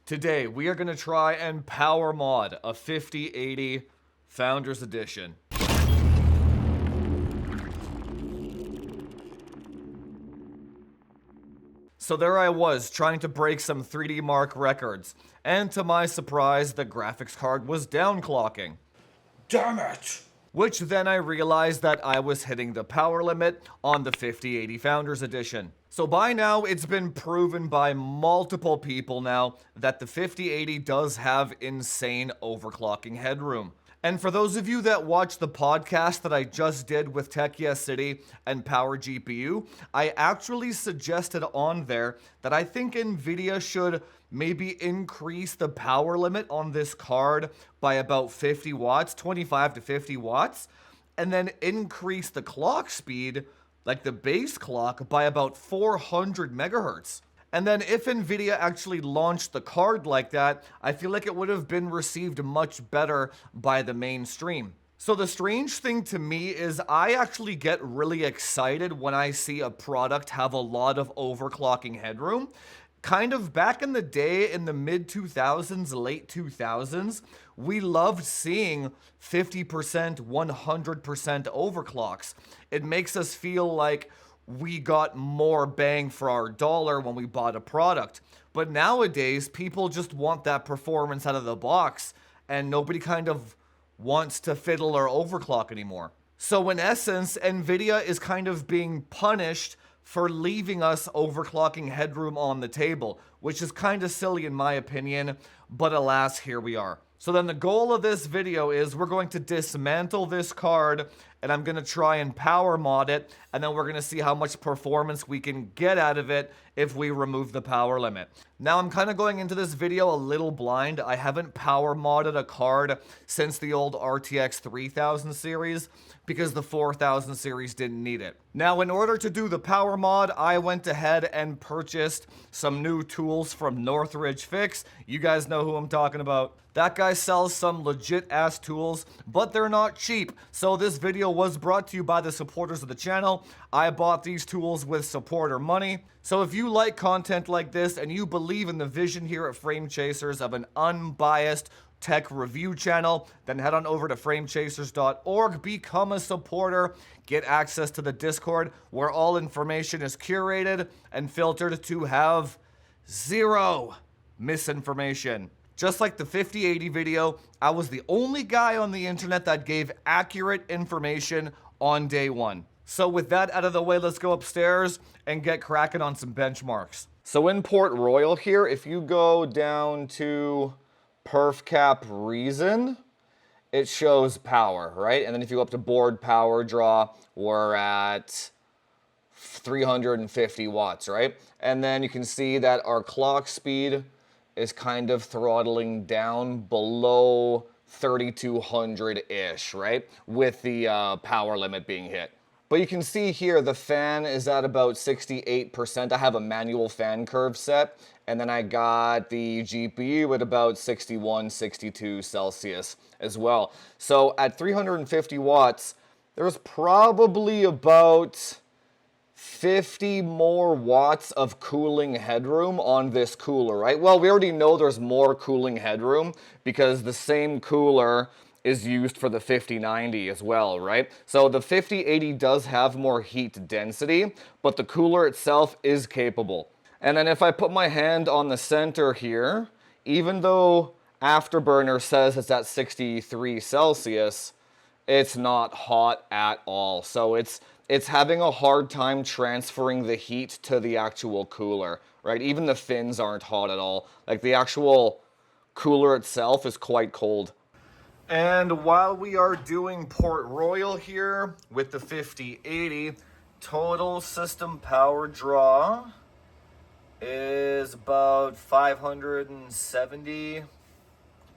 Today, we are going to try and power mod a 5080 Founders Edition. So there I was, trying to break some 3D Mark records, and to my surprise, the graphics card was downclocking. Damn it! Which then I realized that I was hitting the power limit on the 5080 Founders Edition. So by now, it's been proven by multiple people now that the 5080 does have insane overclocking headroom. And for those of you that watched the podcast that I just did with Tech Yes City and Power GPU, I actually suggested on there that I think Nvidia should maybe increase the power limit on this card by about 50 watts, 25 to 50 watts, and then increase the clock speed, like the base clock, by about 400 megahertz. And then if Nvidia actually launched the card like that, I feel like it would have been received much better by the mainstream. So the strange thing to me is I actually get really excited when I see a product have a lot of overclocking headroom. Kind of back in the day, in the mid 2000s, late 2000s, we loved seeing 50%, 100% overclocks. It makes us feel like we got more bang for our dollar when we bought a product. But nowadays, people just want that performance out of the box, and nobody kind of wants to fiddle or overclock anymore. So in essence, Nvidia is kind of being punished for leaving us overclocking headroom on the table, which is kind of silly in my opinion, but alas, here we are. So then the goal of this video is we're going to dismantle this card, and I'm going to try and power mod it, and then we're going to see how much performance we can get out of it if we remove the power limit. Now I'm kind of going into this video a little blind. I haven't power modded a card since the old RTX 3000 series because the 4000 series didn't need it. Now in order to do the power mod, I went ahead and purchased some new tools from Northridge Fix. You guys know who I'm talking about. That guy sells some legit ass tools, but they're not cheap. So this video was brought to you by the supporters of the channel. I bought these tools with supporter money. So if you like content like this and you believe in the vision here at Frame Chasers of an unbiased tech review channel, then head on over to framechasers.org, become a supporter, get access to the Discord where all information is curated and filtered to have zero misinformation. Just like the 5080 video, I was the only guy on the internet that gave accurate information on day one. So with that out of the way, let's go upstairs and get cracking on some benchmarks. So in Port Royal here, if you go down to Perf Cap Reason, it shows power, right? And then if you go up to board power draw, we're at 350 watts, right? And then you can see that our clock speed is kind of throttling down below 3200-ish, right? With the power limit being hit. But you can see here the fan is at about 68%. I have a manual fan curve set, and then I got the GPU at about 61, 62 Celsius as well. So at 350 watts, there's probably about 50 more watts of cooling headroom on this cooler, right? Well, we already know there's more cooling headroom because the same cooler is used for the 5090 as well, right? So the 5080 does have more heat density, but the cooler itself is capable. And then if I put my hand on the center here, even though Afterburner says it's at 63 Celsius, it's not hot at all. So it's having a hard time transferring the heat to the actual cooler, right? Even the fins aren't hot at all. Like the actual cooler itself is quite cold. And while we are doing Port Royal here with the 5080, total system power draw is about 570,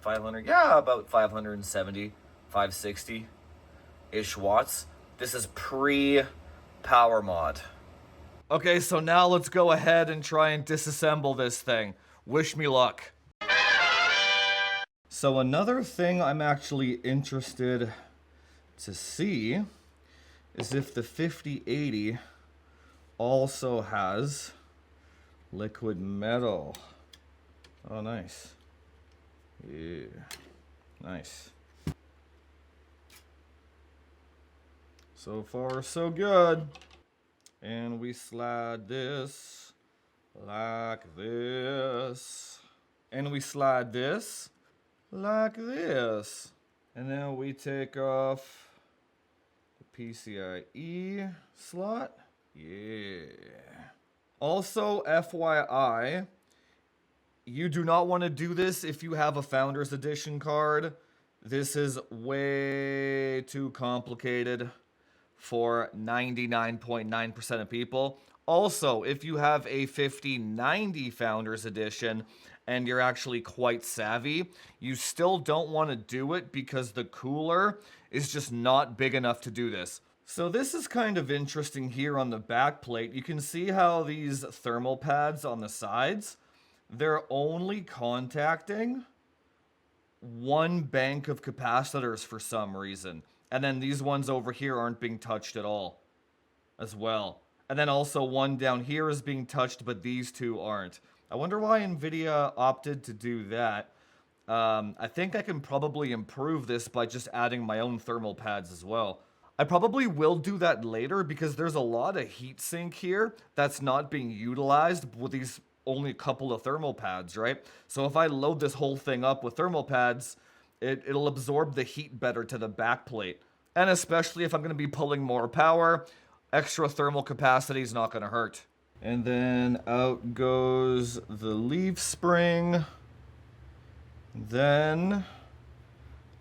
about 570, 560-ish watts. This is pre-power mod. Okay, so now let's go ahead and try and disassemble this thing. Wish me luck. So another thing I'm actually interested to see is if the 5080 also has liquid metal. Oh, nice. Yeah, nice. So far, so good. And we slide this like this. And we slide this like this. And then we take off the PCIe slot. Yeah. Also, FYI, you do not want to do this if you have a Founders Edition card. This is way too complicated for 99.9% of people. Also, if you have a 5090 Founders Edition and you're actually quite savvy, you still don't want to do it because the cooler is just not big enough to do this. So this is kind of interesting here on the back plate. You can see how these thermal pads on the sides, they're only contacting one bank of capacitors for some reason. And then these ones over here aren't being touched at all as well. And then also one down here is being touched, but these two aren't. I wonder why NVIDIA opted to do that. I think I can probably improve this by just adding my own thermal pads as well. I probably will do that later because there's a lot of heatsink here that's not being utilized with these only a couple of thermal pads, right? So if I load this whole thing up with thermal pads, it'll absorb the heat better to the back plate. And especially if I'm going to be pulling more power, extra thermal capacity is not going to hurt. And then out goes the leaf spring. Then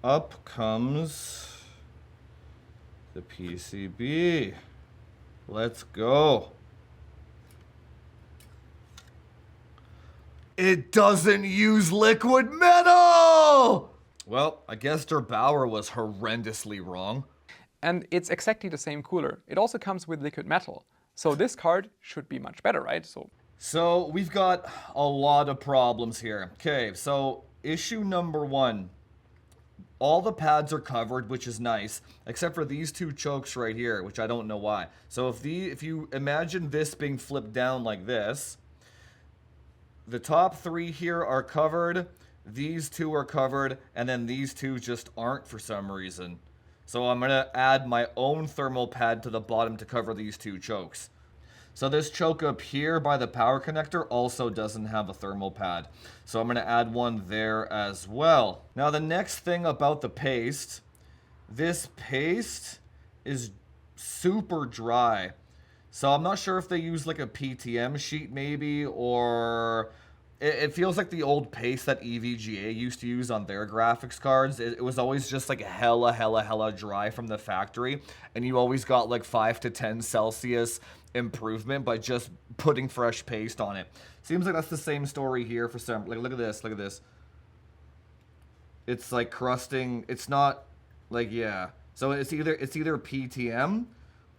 up comes the PCB. Let's go. It doesn't use liquid metal! Well, I guess Der Bauer was horrendously wrong. And it's exactly the same cooler. It also comes with liquid metal. So this card should be much better, right? So we've got a lot of problems here. Okay, so issue number one. All the pads are covered, which is nice, except for these two chokes right here, which I don't know why. So if you imagine this being flipped down like this, the top three here are covered, these two are covered, and then these two just aren't for some reason. So I'm going to add my own thermal pad to the bottom to cover these two chokes. So this choke up here by the power connector also doesn't have a thermal pad. So I'm going to add one there as well. Now the next thing about the paste, this paste is super dry. So I'm not sure if they use like a PTM sheet maybe, or it feels like the old paste that EVGA used to use on their graphics cards. It was always just like hella dry from the factory, and you always got like 5 to 10 Celsius improvement by just putting fresh paste on it. Seems like that's the same story here for some. Like, look at this. It's like crusting. It's not like, yeah. So it's either PTM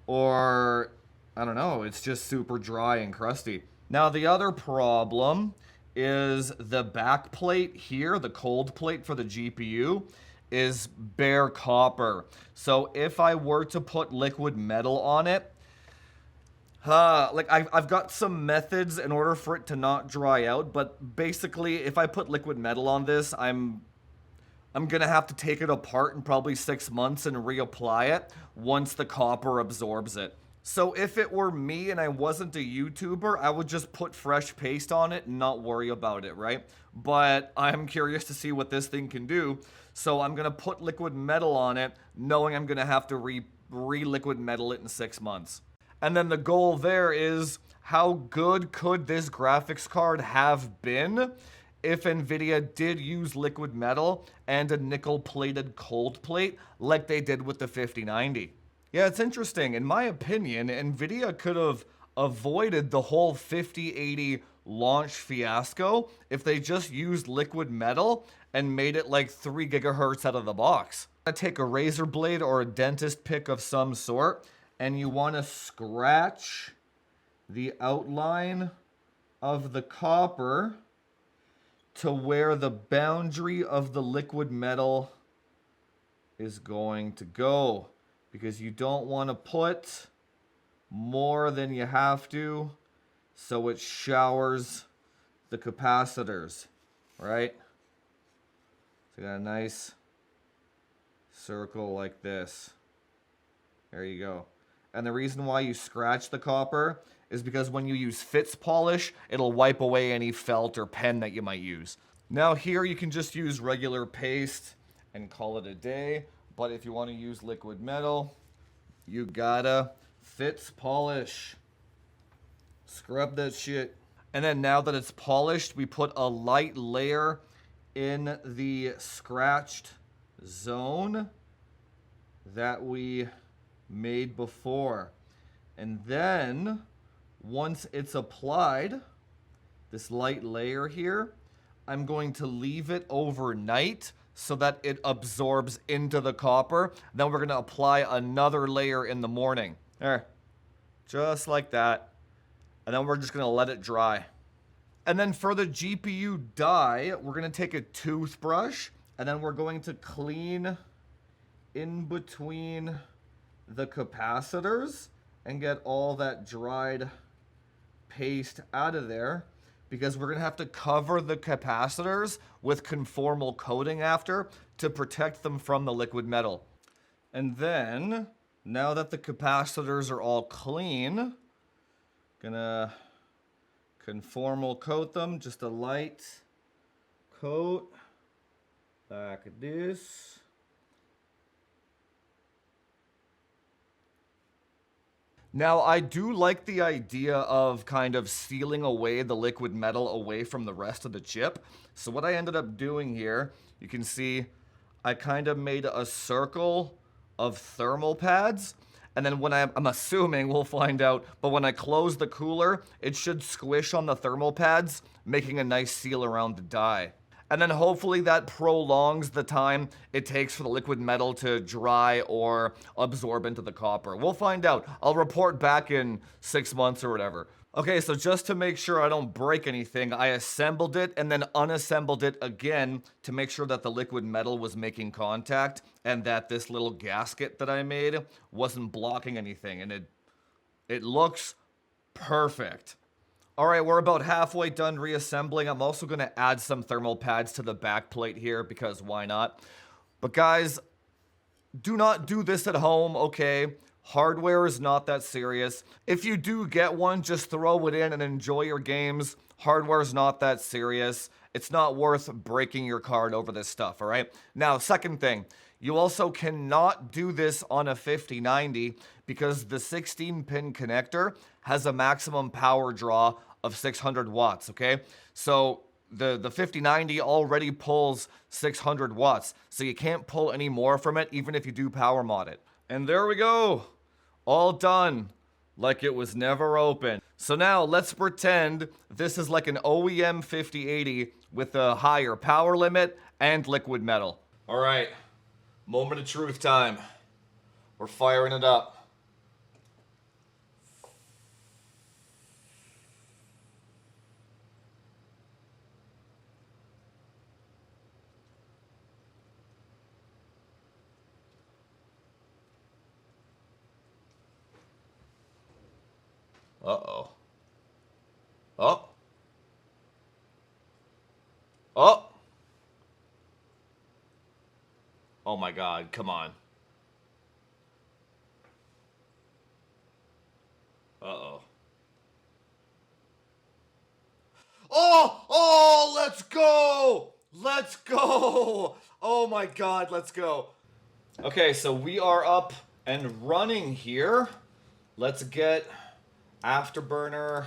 or I don't know. It's just super dry and crusty. Now the other problem is the back plate here, the cold plate for the GPU, is bare copper. So if I were to put liquid metal on it, like I've got some methods in order for it to not dry out, but basically if I put liquid metal on this, I'm gonna have to take it apart in probably 6 months and reapply it once the copper absorbs it. So if it were me and I wasn't a YouTuber, I would just put fresh paste on it and not worry about it, right? But I'm curious to see what this thing can do. So I'm gonna put liquid metal on it, knowing I'm gonna have to re-liquid metal it in 6 months. And then the goal there is, how good could this graphics card have been if NVIDIA did use liquid metal and a nickel-plated cold plate like they did with the 5090? Yeah, it's interesting. In my opinion, NVIDIA could have avoided the whole 5080 launch fiasco if they just used liquid metal and made it like 3 gigahertz out of the box. Take a razor blade or a dentist pick of some sort, and you want to scratch the outline of the copper to where the boundary of the liquid metal is going to go, because you don't want to put more than you have to so it showers the capacitors. right? So you got a nice circle like this. There you go. And the reason why you scratch the copper is because when you use Fitz polish, it'll wipe away any felt or pen that you might use. Now here you can just use regular paste and call it a day. But if you want to use liquid metal, you gotta Fitz polish. Scrub that shit. And then now that it's polished, we put a light layer in the scratched zone that we made before. And then once it's applied, this light layer here, I'm going to leave it overnight so that it absorbs into the copper. Then we're going to apply another layer in the morning. There, just like that. And then we're just going to let it dry. And then for the GPU die, we're going to take a toothbrush and then we're going to clean in between the capacitors and get all that dried paste out of there, because we're going to have to cover the capacitors with conformal coating after to protect them from the liquid metal. And then, now that the capacitors are all clean, gonna conformal coat them, just a light coat like this. Now, I do like the idea of kind of sealing away the liquid metal away from the rest of the chip. So what I ended up doing here, you can see I kind of made a circle of thermal pads. And then when I'm assuming, we'll find out, but when I close the cooler, it should squish on the thermal pads, making a nice seal around the die. And then hopefully that prolongs the time it takes for the liquid metal to dry or absorb into the copper. We'll find out. I'll report back in 6 months or whatever. Okay, so just to make sure I don't break anything, I assembled it and then unassembled it again to make sure that the liquid metal was making contact and that this little gasket that I made wasn't blocking anything. And it looks perfect. All right, we're about halfway done reassembling. I'm also going to add some thermal pads to the back plate here because why not? But guys, do not do this at home, okay? Hardware is not that serious. If you do get one, just throw it in and enjoy your games. Hardware is not that serious. It's not worth breaking your card over this stuff, all right? Now, second thing, you also cannot do this on a 5090 because the 16-pin connector has a maximum power draw of 600 watts, okay? So the 5090 already pulls 600 watts, so you can't pull any more from it even if you do power mod it. And there we go. All done. Like it was never open. So now let's pretend this is like an OEM 5080 with a higher power limit and liquid metal. All right, moment of truth time. We're firing it up. Uh-oh. Oh. Oh. Oh my God, come on. Uh-oh. Oh, let's go. Let's go. Oh my God, let's go. Okay, so we are up and running here. Let's get Afterburner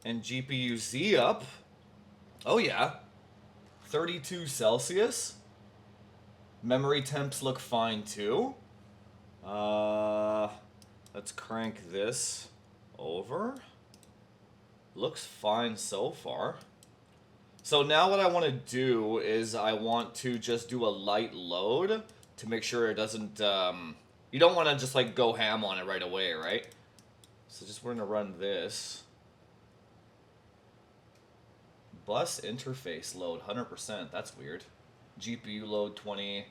and GPU Z up. Oh yeah, 32 Celsius. Memory temps look fine too. Let's crank this over. Looks fine so far. So now what I want to do is I want to just do a light load to make sure it doesn't, you don't want to just like go ham on it right away, right? So just we're going to run this. Bus interface load 100%. That's weird. GPU load 20.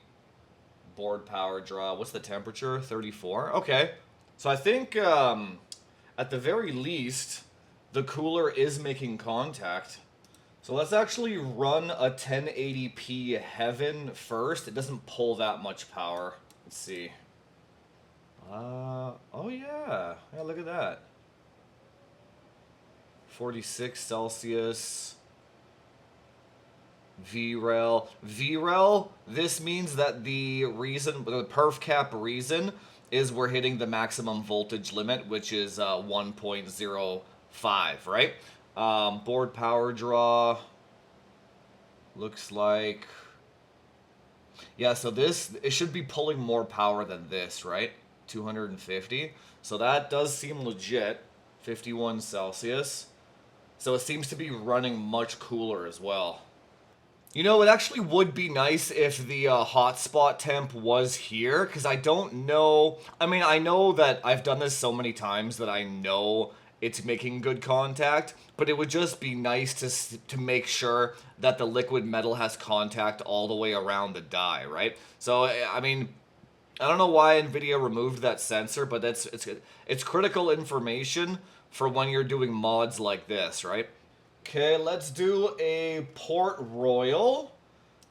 Board power draw. What's the temperature? 34. Okay. So I think at the very least, the cooler is making contact. So let's actually run a 1080p Heaven first. It doesn't pull that much power. Let's see. Oh yeah. Yeah, look at that. 46 Celsius. VREL. VREL, this means that the perf cap reason is we're hitting the maximum voltage limit, which is 1.05, right? Board power draw looks like, yeah, so it should be pulling more power than this, right? 250. So that does seem legit. 51 Celsius. So it seems to be running much cooler as well. You know, it actually would be nice if the hotspot temp was here, because I don't know. I mean, I know that I've done this so many times that I know it's making good contact, but it would just be nice to make sure that the liquid metal has contact all the way around the die, right? So, I mean, I don't know why NVIDIA removed that sensor, but it's critical information for when you're doing mods like this, right? Okay, let's do a Port Royal.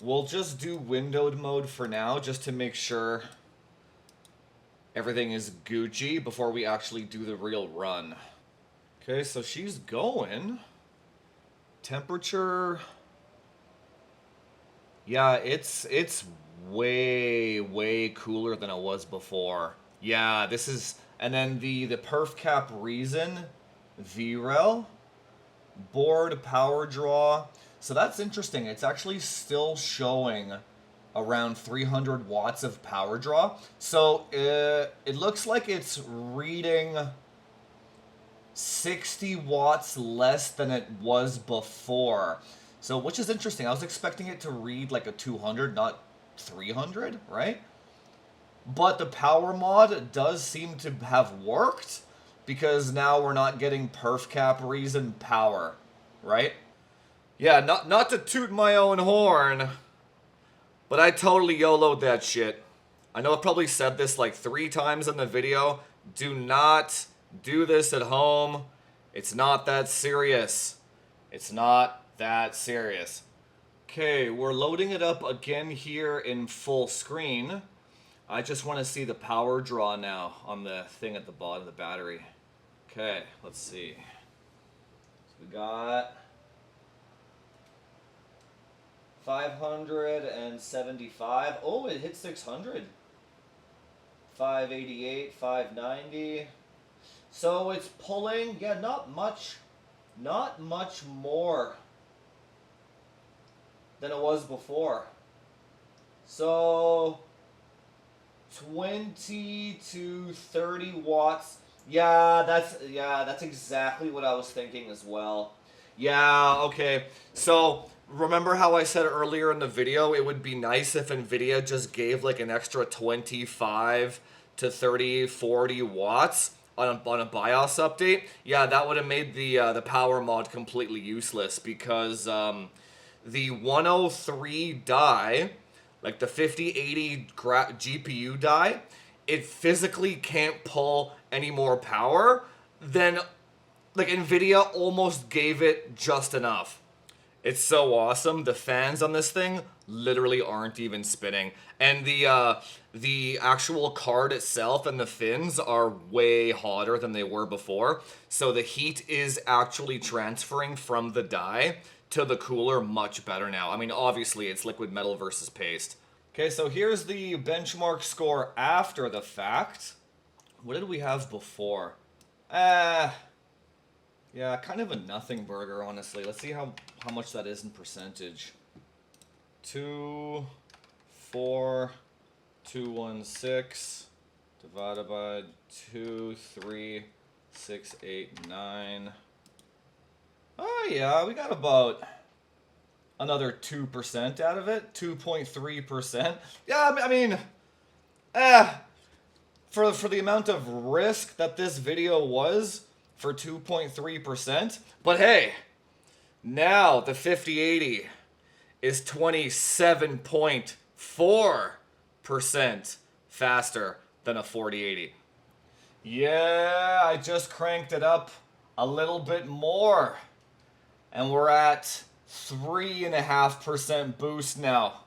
We'll just do windowed mode for now, just to make sure everything is Gucci before we actually do the real run. Okay, so she's going. Temperature. Yeah, it's way cooler than it was before. Yeah, this is, and then the perf cap reason, VREL. Board power draw. So that's interesting. It's actually still showing around 300 watts of power draw. So it looks like it's reading 60 watts less than it was before. So, which is interesting. I was expecting it to read like a 200, not 300, right? But the power mod does seem to have worked, because now we're not getting perf cap reason power, right? Yeah, not to toot my own horn, but I totally YOLO'd that shit. I know I've probably said this like 3 times in the video. Do not do this at home. It's not that serious. It's not that serious. Okay, we're loading it up again here in full screen. I just want to see the power draw now on the thing at the bottom of the battery. Okay, let's see. So we got 575. Oh, it hit 600. 588, 590. So it's pulling, yeah, not much more than it was before. So 20 to 30 watts. Yeah, that's exactly what I was thinking as well. Yeah, okay. So, remember how I said earlier in the video, it would be nice if NVIDIA just gave like an extra 25 to 30, 40 watts on a BIOS update? Yeah, that would have made the power mod completely useless, because the 103 die, like the 5080 GPU die, it physically can't pull any more power than, like, NVIDIA almost gave it just enough. It's so awesome. The fans on this thing literally aren't even spinning. And the actual card itself and the fins are way hotter than they were before. So the heat is actually transferring from the die to the cooler much better now. I mean, obviously, it's liquid metal versus paste. Okay, so here's the benchmark score after the fact. What did we have before? Yeah, kind of a nothing burger, honestly. Let's see how much that is in percentage. 24216 divided by 23689. Oh yeah, we got about another 2% out of it. 2.3%. Yeah, I mean, for the amount of risk that this video was, for 2.3%. But hey, now the 5080 is 27.4% faster than a 4080. Yeah, I just cranked it up a little bit more. And we're at 3.5% boost now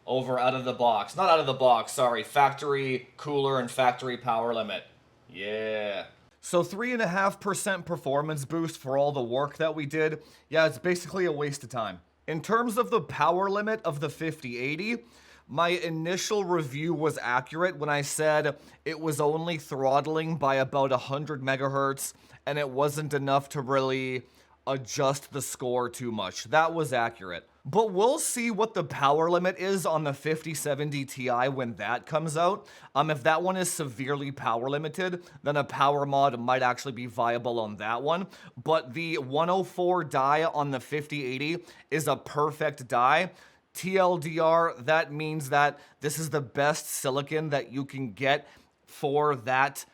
over out of the box. Not out of the box, sorry. Factory cooler and factory power limit. Yeah. So 3.5% performance boost for all the work that we did. Yeah, it's basically a waste of time. In terms of the power limit of the 5080, my initial review was accurate when I said it was only throttling by about 100 megahertz and it wasn't enough to really adjust the score too much. That was accurate. But we'll see what the power limit is on the 5070 Ti when that comes out. If that one is severely power limited, then a power mod might actually be viable on that one. But the 104 die on the 5080 is a perfect die. TLDR, that means that this is the best silicon that you can get for that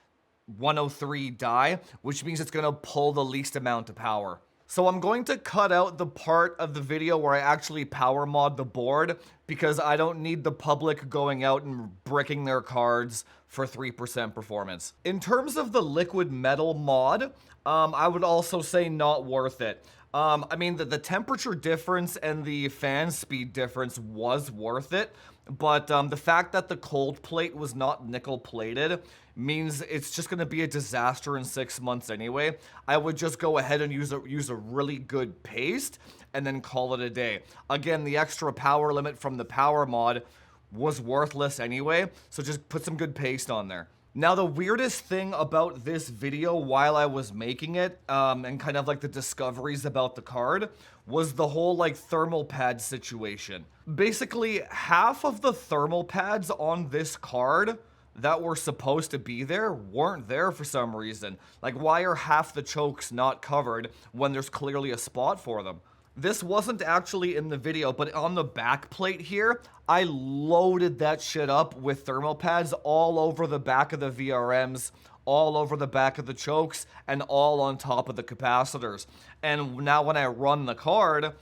103 die, which means it's going to pull the least amount of power. So I'm going to cut out the part of the video where I actually power mod the board because I don't need the public going out and bricking their cards for 3% performance. In terms of the liquid metal mod, I would also say not worth it. I mean, the temperature difference and the fan speed difference was worth it, but the fact that the cold plate was not nickel plated means it's just going to be a disaster in 6 months anyway. I would just go ahead and use a really good paste and then call it a day. Again, the extra power limit from the power mod was worthless anyway, so just put some good paste on there. Now, the weirdest thing about this video while I was making it, and kind of like the discoveries about the card, was the whole like thermal pad situation. Basically, half of the thermal pads on this card that were supposed to be there weren't there for some reason. Like, why are half the chokes not covered when there's clearly a spot for them? This wasn't actually in the video, but on the back plate here, I loaded that shit up with thermal pads all over the back of the VRMs, all over the back of the chokes, and all on top of the capacitors. And now when I run the card,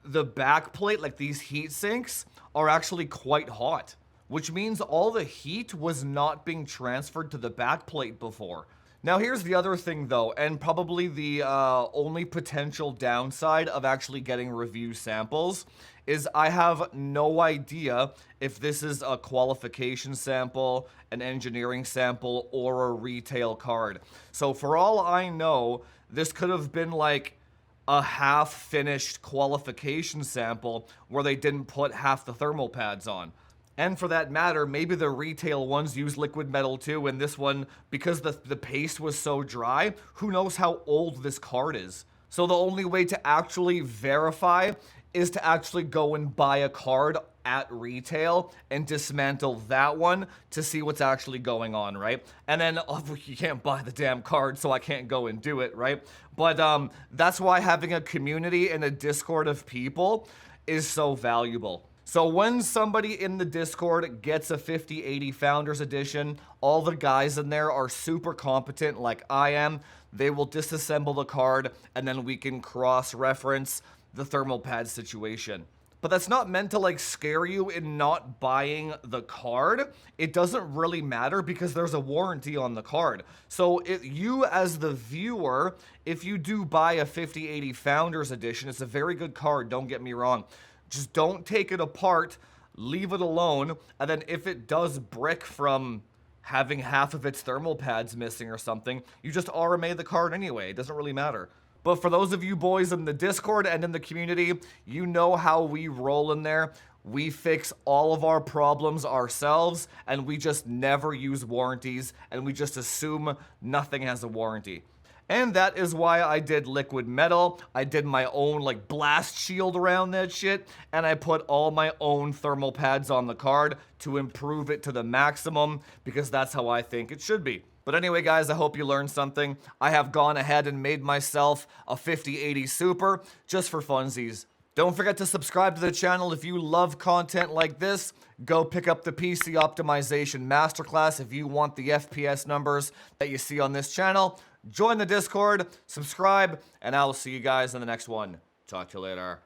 the back plate, like these heat sinks, are actually quite hot, which means all the heat was not being transferred to the back plate before. Now here's the other thing though, and probably the only potential downside of actually getting review samples, is I have no idea if this is a qualification sample, an engineering sample, or a retail card. So for all I know, this could have been like a half-finished qualification sample where they didn't put half the thermal pads on. And for that matter, maybe the retail ones use liquid metal too, and this one, because the paste was so dry, who knows how old this card is. So the only way to actually verify is to actually go and buy a card at retail and dismantle that one to see what's actually going on, right? And then you can't buy the damn card, so I can't go and do it, right? But that's why having a community and a Discord of people is so valuable. So when somebody in the Discord gets a 5080 Founders Edition, all the guys in there are super competent like I am. They will disassemble the card, and then we can cross-reference the thermal pad situation. But that's not meant to like scare you in not buying the card. It doesn't really matter because there's a warranty on the card. So you as the viewer, if you do buy a 5080 Founders Edition, it's a very good card, don't get me wrong. Just don't take it apart, leave it alone, and then if it does brick from having half of its thermal pads missing or something, you just RMA the card anyway. It doesn't really matter. But for those of you boys in the Discord and in the community, you know how we roll in there. We fix all of our problems ourselves, and we just never use warranties, and we just assume nothing has a warranty. And that is why I did liquid metal. I did my own like blast shield around that shit, and I put all my own thermal pads on the card to improve it to the maximum because that's how I think it should be. But anyway, guys, I hope you learned something. I have gone ahead and made myself a 5080 Super just for funsies. Don't forget to subscribe to the channel if you love content like this. Go pick up the PC Optimization Masterclass if you want the FPS numbers that you see on this channel. Join the Discord, subscribe, and I will see you guys in the next one. Talk to you later.